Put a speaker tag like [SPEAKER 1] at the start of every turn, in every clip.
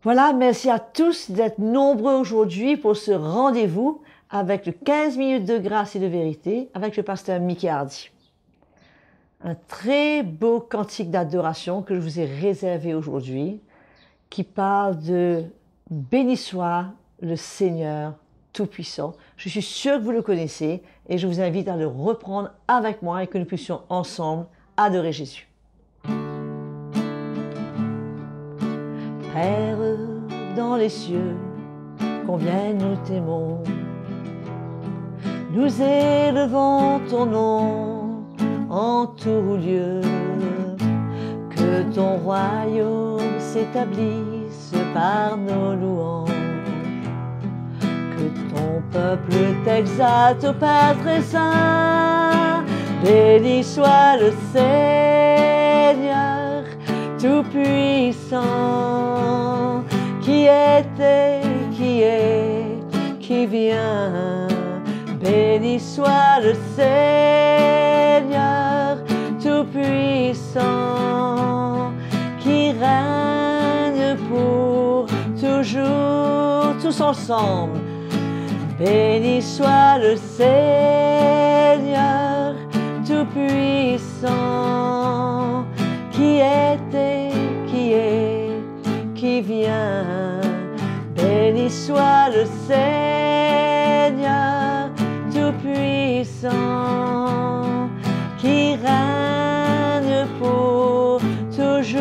[SPEAKER 1] Voilà, merci à tous d'être nombreux aujourd'hui pour ce rendez-vous avec le 15 minutes de grâce et de vérité avec le pasteur Mickey Hardy. Un très beau cantique d'adoration que je vous ai réservé aujourd'hui qui parle de « Béni soit le Seigneur Tout-Puissant ». Je suis sûre que vous le connaissez et je vous invite à le reprendre avec moi et que nous puissions ensemble adorer Jésus. Père dans les cieux, combien nous t'aimons. Nous élevons ton nom en tout lieu. Que ton royaume s'établisse par nos louanges. Que ton peuple t'exalte, ô Père très saint. Béni soit le Seigneur Tout-Puissant, qui était, qui est, qui vient. Béni soit le Seigneur Tout-Puissant, qui règne pour toujours, tous ensemble. Béni soit le Seigneur Tout-Puissant, qui était, qui est, qui vient. Béni soit le Seigneur Tout-Puissant, qui règne pour toujours,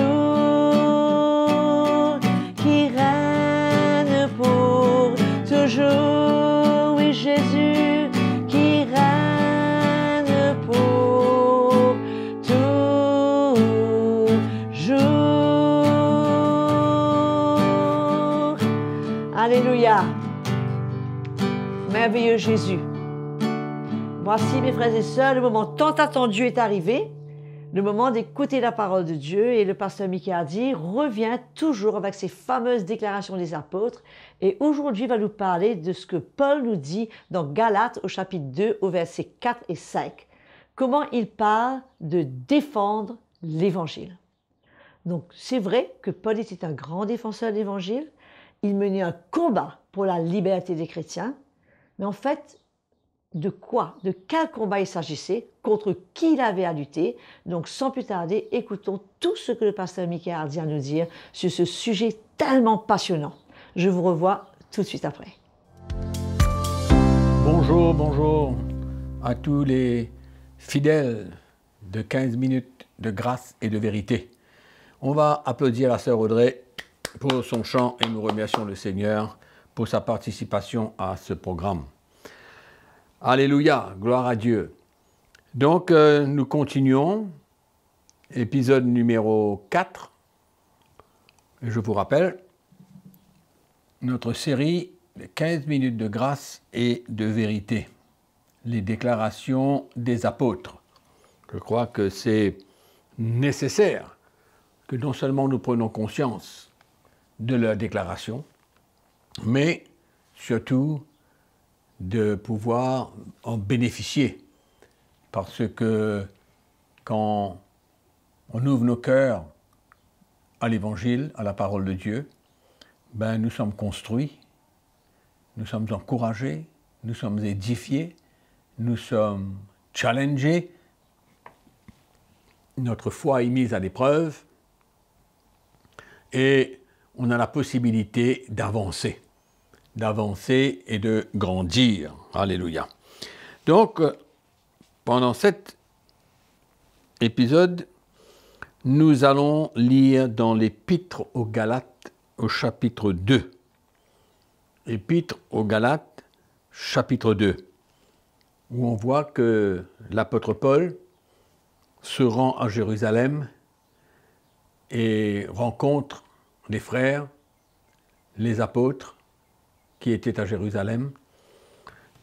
[SPEAKER 1] qui règne pour toujours. Oui, Jésus, qui règne pour toujours. Alléluia. Merveilleux Jésus. Voici, mes frères et sœurs, le moment tant attendu est arrivé, le moment d'écouter la parole de Dieu, et le pasteur Mickey Hardy revient toujours avec ses fameuses déclarations des apôtres, et aujourd'hui il va nous parler de ce que Paul nous dit dans Galates au chapitre 2 au verset 4 et 5, comment il parle de défendre l'évangile. Donc c'est vrai que Paul était un grand défenseur de l'évangile, il menait un combat pour la liberté des chrétiens, mais en fait, de quoi, de quel combat il s'agissait, contre qui il avait à lutter. Donc sans plus tarder, écoutons tout ce que le pasteur Mickey Hardy a à nous dire sur ce sujet tellement passionnant. Je vous revois tout de suite après.
[SPEAKER 2] Bonjour, bonjour à tous les fidèles de 15 minutes de grâce et de vérité. On va applaudir la sœur Audrey pour son chant et nous remercions le Seigneur pour sa participation à ce programme. Alléluia, gloire à Dieu. Donc, nous continuons, épisode numéro 4. Et je vous rappelle, notre série de 15 minutes de grâce et de vérité, les déclarations des apôtres. Je crois que c'est nécessaire que non seulement nous prenions conscience de leurs déclarations, mais surtout de pouvoir en bénéficier. Parce que quand on ouvre nos cœurs à l'Évangile, à la parole de Dieu, ben nous sommes construits, nous sommes encouragés, nous sommes édifiés, nous sommes challengés, notre foi est mise à l'épreuve et on a la possibilité d'avancer et de grandir. Alléluia. Donc, pendant cet épisode, nous allons lire dans l'Épître aux Galates au chapitre 2. Épître aux Galates, chapitre 2, où on voit que l'apôtre Paul se rend à Jérusalem et rencontre les frères, les apôtres, qui était à Jérusalem.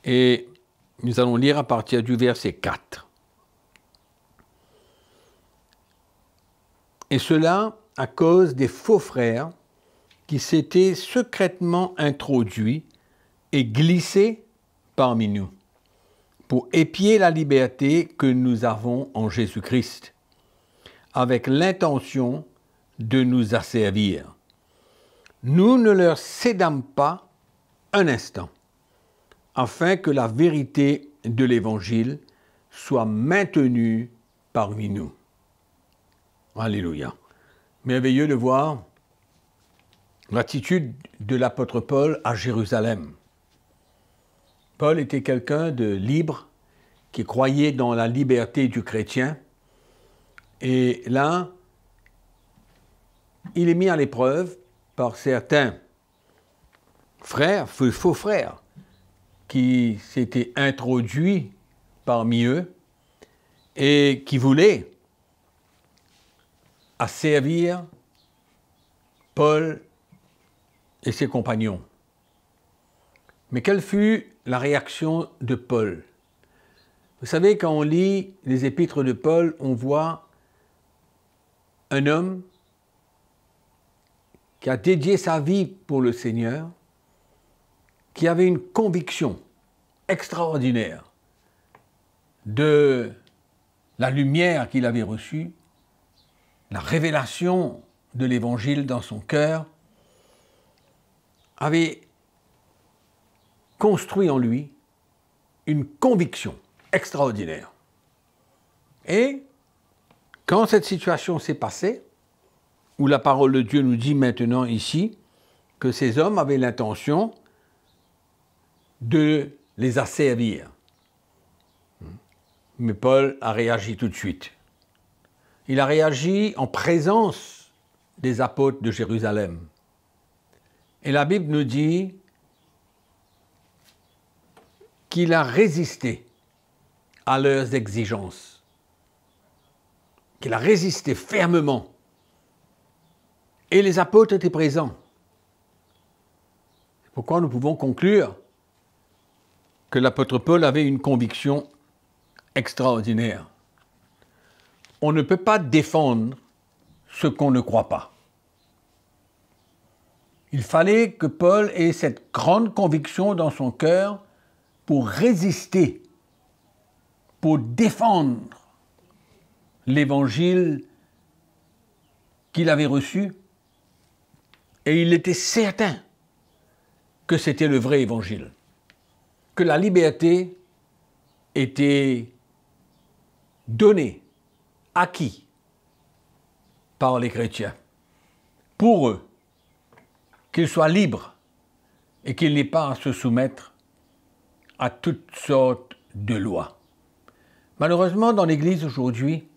[SPEAKER 2] Et nous allons lire à partir du verset 4. Et cela à cause des faux frères qui s'étaient secrètement introduits et glissés parmi nous, pour épier la liberté que nous avons en Jésus-Christ, avec l'intention de nous asservir. nous ne leur cédâmes pas un instant, afin que la vérité de l'Évangile soit maintenue parmi nous. Alléluia. Merveilleux de voir l'attitude de l'apôtre Paul à Jérusalem. Paul était quelqu'un de libre, qui croyait dans la liberté du chrétien. Et là, il est mis à l'épreuve par certains frères, faux frères, qui s'étaient introduits parmi eux et qui voulaient asservir Paul et ses compagnons. Mais quelle fut la réaction de Paul? Vous savez, quand on lit les épîtres de Paul, on voit un homme qui a dédié sa vie pour le Seigneur, qui avait une conviction extraordinaire de la lumière qu'il avait reçue, la révélation de l'Évangile dans son cœur, avait construit en lui une conviction extraordinaire. Et quand cette situation s'est passée, où la parole de Dieu nous dit maintenant ici que ces hommes avaient l'intention de les asservir. Mais Paul a réagi tout de suite. Il a réagi en présence des apôtres de Jérusalem. Et la Bible nous dit qu'il a résisté à leurs exigences, qu'il a résisté fermement. Et les apôtres étaient présents. C'est pourquoi nous pouvons conclure que l'apôtre Paul avait une conviction extraordinaire. On ne peut pas défendre ce qu'on ne croit pas. Il fallait que Paul ait cette grande conviction dans son cœur pour résister, pour défendre l'évangile qu'il avait reçu. Et il était certain que c'était le vrai évangile, que la liberté était donnée, acquise par les chrétiens, pour eux, qu'ils soient libres et qu'ils n'aient pas à se soumettre à toutes sortes de lois. Malheureusement, dans l'Église aujourd'hui,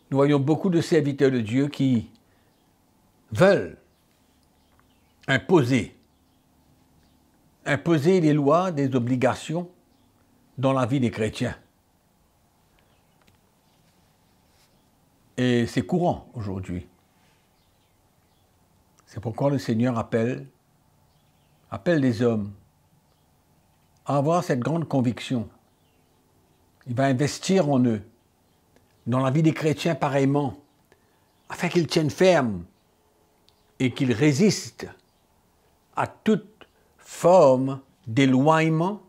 [SPEAKER 2] nous voyons beaucoup de serviteurs de Dieu qui veulent imposer des lois, des obligations dans la vie des chrétiens. Et c'est courant aujourd'hui. C'est pourquoi le Seigneur appelle les hommes à avoir cette grande conviction. Il va investir en eux, dans la vie des chrétiens pareillement, afin qu'ils tiennent ferme et qu'ils résistent à toute forme d'éloignement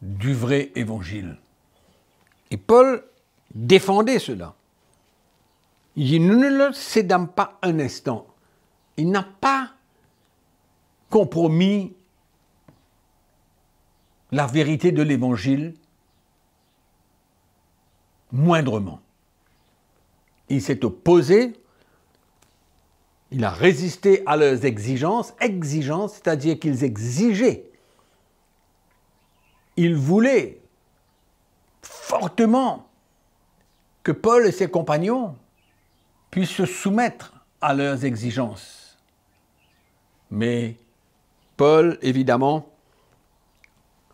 [SPEAKER 2] du vrai évangile. Et Paul défendait cela. Il dit, nous ne le cédâmes pas un instant. Il n'a pas compromis la vérité de l'évangile moindrement. Il s'est opposé, il a résisté à leurs exigences, c'est-à-dire qu'ils exigeaient. Ils voulaient fortement que Paul et ses compagnons puissent se soumettre à leurs exigences. Mais Paul, évidemment,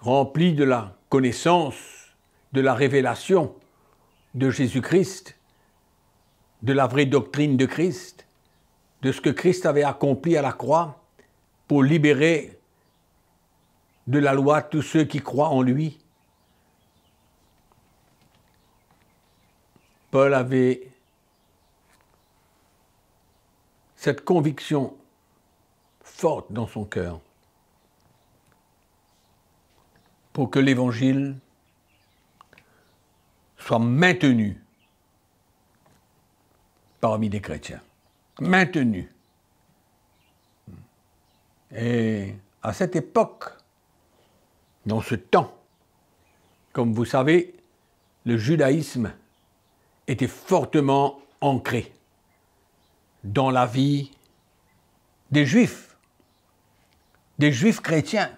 [SPEAKER 2] rempli de la connaissance, de la révélation de Jésus-Christ, de la vraie doctrine de Christ, de ce que Christ avait accompli à la croix pour libérer de la loi tous ceux qui croient en lui. Paul avait cette conviction forte dans son cœur pour que l'Évangile soit maintenu parmi les chrétiens. Maintenu. Et à cette époque, dans ce temps, comme vous savez, le judaïsme était fortement ancré dans la vie des Juifs chrétiens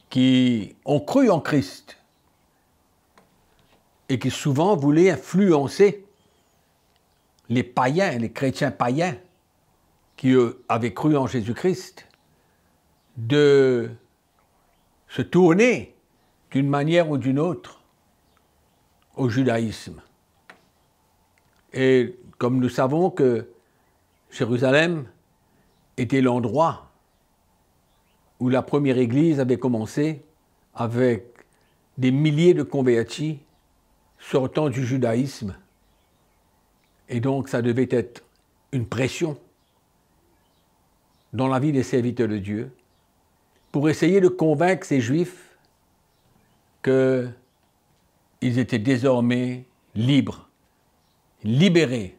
[SPEAKER 2] qui ont cru en Christ et qui souvent voulaient influencer les païens, les chrétiens païens qui eux avaient cru en Jésus-Christ, de se tourner d'une manière ou d'une autre au judaïsme. Et comme nous savons que Jérusalem était l'endroit où la première église avait commencé avec des milliers de convertis sortant du judaïsme. Et donc ça devait être une pression dans la vie des serviteurs de Dieu pour essayer de convaincre ces Juifs qu'ils étaient désormais libres, libérés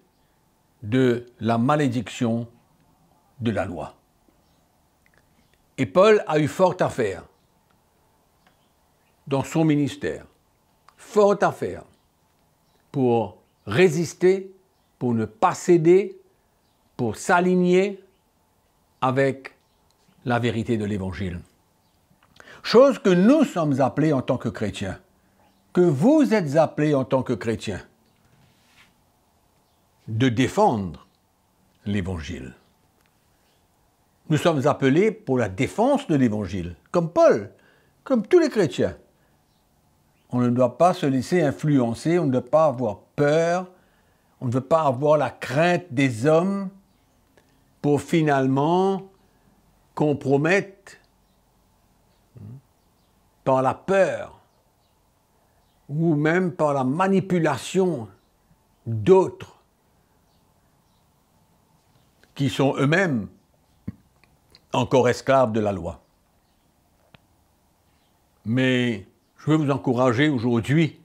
[SPEAKER 2] de la malédiction de la loi. Et Paul a eu fort à faire dans son ministère, fort à faire pour résister, pour ne pas céder, pour s'aligner avec la vérité de l'Évangile. Chose que nous sommes appelés en tant que chrétiens, que vous êtes appelés en tant que chrétiens, de défendre l'Évangile. Nous sommes appelés pour la défense de l'Évangile, comme Paul, comme tous les chrétiens. On ne doit pas se laisser influencer, on ne doit pas avoir peur, on ne veut pas avoir la crainte des hommes pour finalement compromettre par la peur ou même par la manipulation d'autres qui sont eux-mêmes encore esclaves de la loi. Mais je veux vous encourager aujourd'hui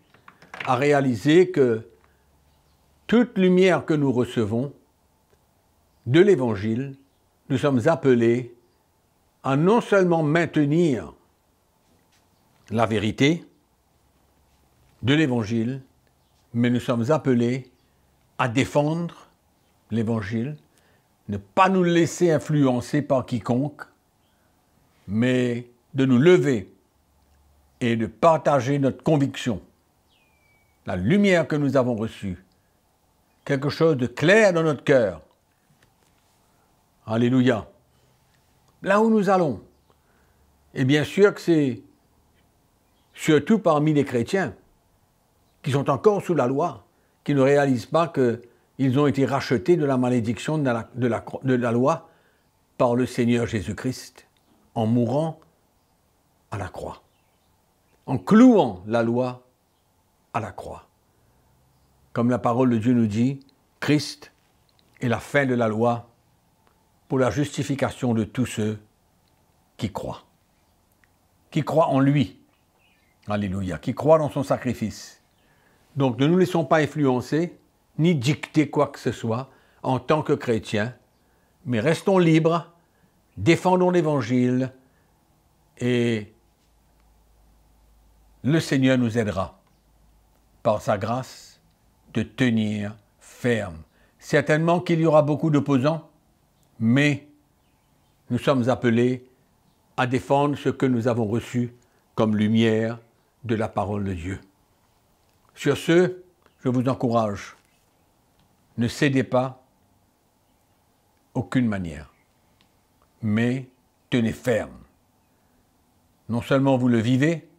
[SPEAKER 2] à réaliser que toute lumière que nous recevons de l'Évangile, nous sommes appelés à non seulement maintenir la vérité de l'Évangile, mais nous sommes appelés à défendre l'Évangile, ne pas nous laisser influencer par quiconque, mais de nous lever et de partager notre conviction, la lumière que nous avons reçue, quelque chose de clair dans notre cœur. Alléluia. Là où nous allons. Et bien sûr que c'est surtout parmi les chrétiens qui sont encore sous la loi, qui ne réalisent pas qu'ils ont été rachetés de la malédiction de la loi par le Seigneur Jésus-Christ, en mourant à la croix, en clouant la loi à la croix. Comme la parole de Dieu nous dit, Christ est la fin de la loi pour la justification de tous ceux qui croient en lui. Alléluia, qui croient dans son sacrifice. Donc ne nous laissons pas influencer, ni dicter quoi que ce soit en tant que chrétiens, mais restons libres, défendons l'Évangile et le Seigneur nous aidera, par sa grâce, de tenir ferme. Certainement qu'il y aura beaucoup d'opposants, mais nous sommes appelés à défendre ce que nous avons reçu comme lumière de la parole de Dieu. Sur ce, je vous encourage, ne cédez pas aucune manière, mais tenez ferme. Non seulement vous le vivez,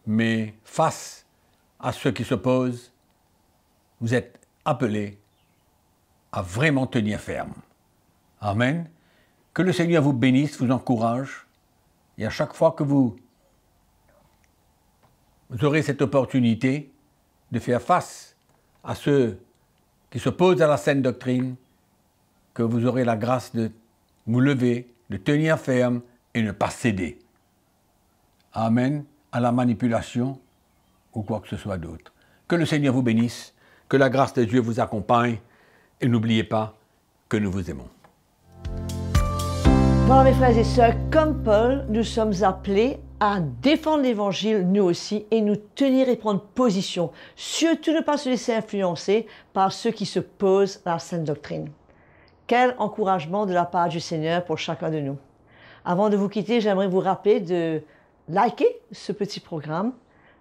[SPEAKER 2] mais face à ceux qui s'opposent, vous êtes appelés à vraiment tenir ferme. Amen. Que le Seigneur vous bénisse, vous encourage, et à chaque fois que vous aurez cette opportunité de faire face à ceux qui s'opposent à la saine doctrine, que vous aurez la grâce de vous lever, de tenir ferme et ne pas céder. Amen. À la manipulation ou quoi que ce soit d'autre. Que le Seigneur vous bénisse, que la grâce de Dieu vous accompagne et n'oubliez pas que nous vous aimons.
[SPEAKER 1] Voilà mes frères et sœurs, comme Paul, nous sommes appelés à défendre l'Évangile nous aussi et nous tenir et prendre position. Surtout ne pas se laisser influencer par ceux qui se posent à la sainte doctrine. Quel encouragement de la part du Seigneur pour chacun de nous. Avant de vous quitter, j'aimerais vous rappeler de liker ce petit programme,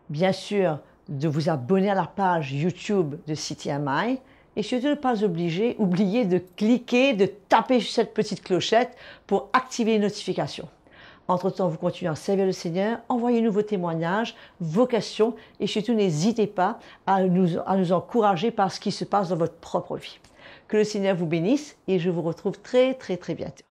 [SPEAKER 1] bien sûr de vous abonner à la page YouTube de CTMI et surtout ne pas oublier de cliquer, de taper sur cette petite clochette pour activer les notifications. Entre-temps, vous continuez à servir le Seigneur, envoyez-nous vos témoignages, vos questions et surtout n'hésitez pas à nous encourager par ce qui se passe dans votre propre vie. Que le Seigneur vous bénisse et je vous retrouve très bientôt.